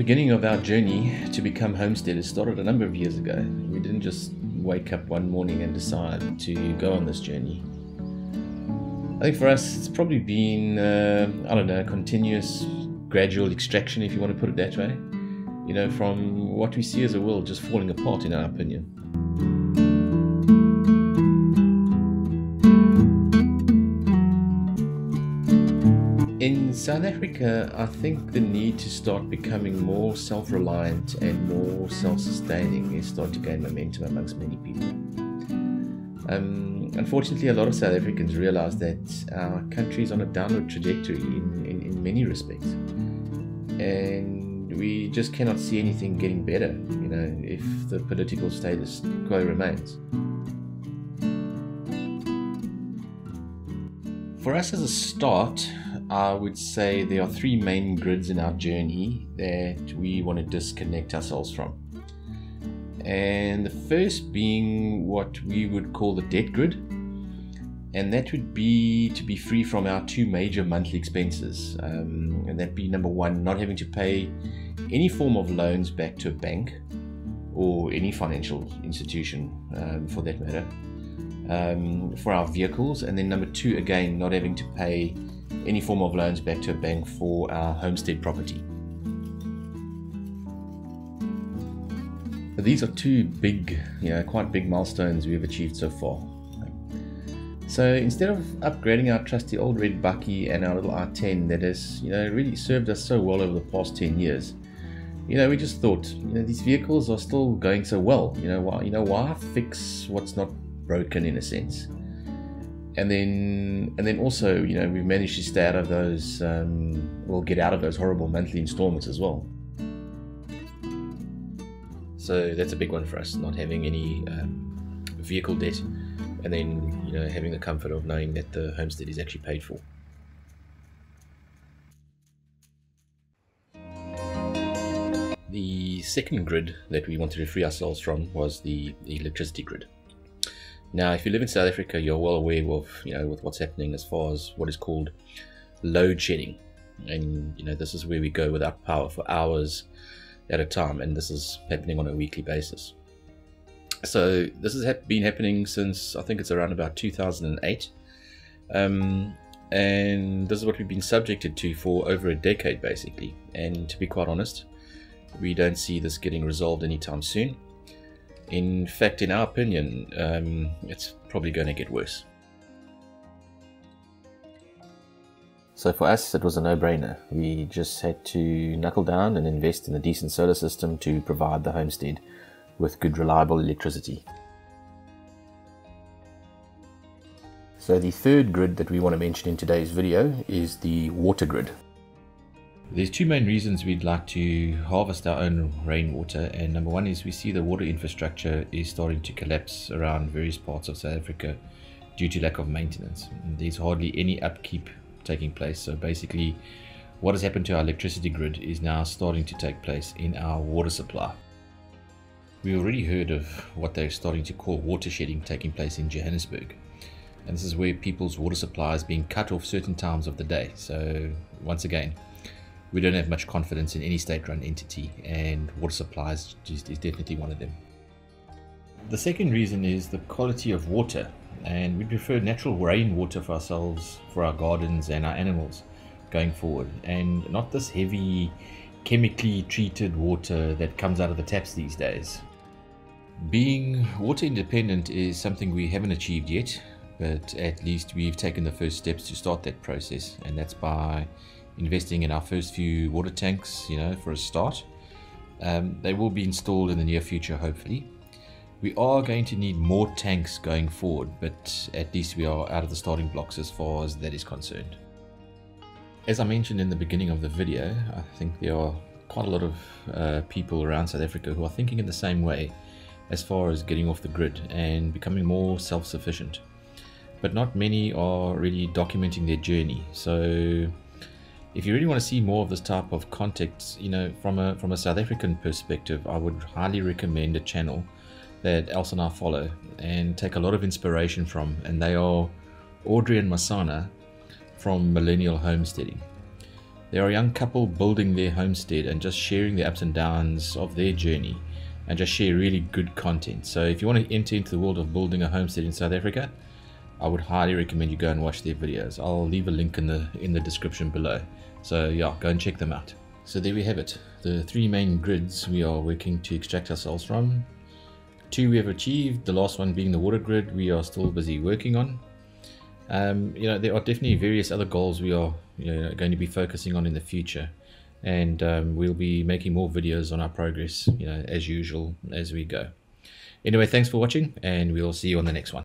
beginning of our journey to become homesteaders started a number of years ago. We didn't just wake up one morning and decide to go on this journey. I think for us it's probably been, continuous, gradual extraction, if you want to put it that way. You know, from what we see as a world just falling apart, in our opinion. In South Africa, I think the need to start becoming more self-reliant and more self-sustaining is starting to gain momentum amongst many people. Unfortunately, a lot of South Africans realize that our country is on a downward trajectory in many respects. And we just cannot see anything getting better, you know, if the political status quo remains. For us as a start, I would say there are three main grids in our journey that we want to disconnect ourselves from. And the first being what we would call the debt grid, and that would be to be free from our two major monthly expenses, and that'd be number one, not having to pay any form of loans back to a bank or any financial institution for that matter, for our vehicles, and then number two, again, not having to pay any form of loans back to a bank for our homestead property. These are two big, quite big milestones we've achieved so far. So instead of upgrading our trusty old red Bucky and our little R10 that has, really served us so well over the past 10 years, we just thought, these vehicles are still going so well. Why fix what's not broken, in a sense? And then also, we've managed to stay out of those, get out of those horrible monthly installments as well. So that's a big one for us, not having any vehicle debt, and then having the comfort of knowing that the homestead is actually paid for. The second grid that we wanted to free ourselves from was the electricity grid. Now, if you live in South Africa, you're well aware of with what's happening as far as what is called load shedding, and this is where we go without power for hours at a time, and this is happening on a weekly basis. So this has been happening since, I think it's around about 2008, and this is what we've been subjected to for over a decade basically, and to be quite honest, we don't see this getting resolved anytime soon. In fact, in our opinion, it's probably going to get worse. So for us, it was a no-brainer. We just had to knuckle down and invest in a decent solar system to provide the homestead with good, reliable electricity. So the third grid that we want to mention in today's video is the water grid. There's two main reasons we'd like to harvest our own rainwater, and number one is we see the water infrastructure is starting to collapse around various parts of South Africa due to lack of maintenance. And there's hardly any upkeep taking place, so basically what has happened to our electricity grid is now starting to take place in our water supply. We already heard of what they're starting to call water shedding taking place in Johannesburg, and this is where people's water supply is being cut off certain times of the day. So once again, we don't have much confidence in any state-run entity, and water supply is definitely one of them. The second reason is the quality of water, and we prefer natural rainwater for ourselves, for our gardens and our animals going forward, and not this heavy chemically treated water that comes out of the taps these days. Being water independent is something we haven't achieved yet, but at least we've taken the first steps to start that process, and that's by investing in our first few water tanks, for a start. They will be installed in the near future, hopefully. We are going to need more tanks going forward, but at least we are out of the starting blocks as far as that is concerned. As I mentioned in the beginning of the video, I think there are quite a lot of people around South Africa who are thinking in the same way as far as getting off the grid and becoming more self-sufficient. But not many are really documenting their journey. So if you really want to see more of this type of content, from a South African perspective, I would highly recommend a channel that Elsa and I follow and take a lot of inspiration from, and they are Audrey and Masana from Millennial Homesteading. They're a young couple building their homestead and just sharing the ups and downs of their journey, and just share really good content. So if you want to enter into the world of building a homestead in South Africa, I would highly recommend you go and watch their videos. I'll leave a link in the description below. So yeah, go and check them out. So there we have it, the 3 main grids we are working to extract ourselves from. 2 we have achieved, the last one being the water grid we are still busy working on. There are definitely various other goals we are going to be focusing on in the future, and we'll be making more videos on our progress, as usual, as we go. Anyway, thanks for watching, and we'll see you on the next one.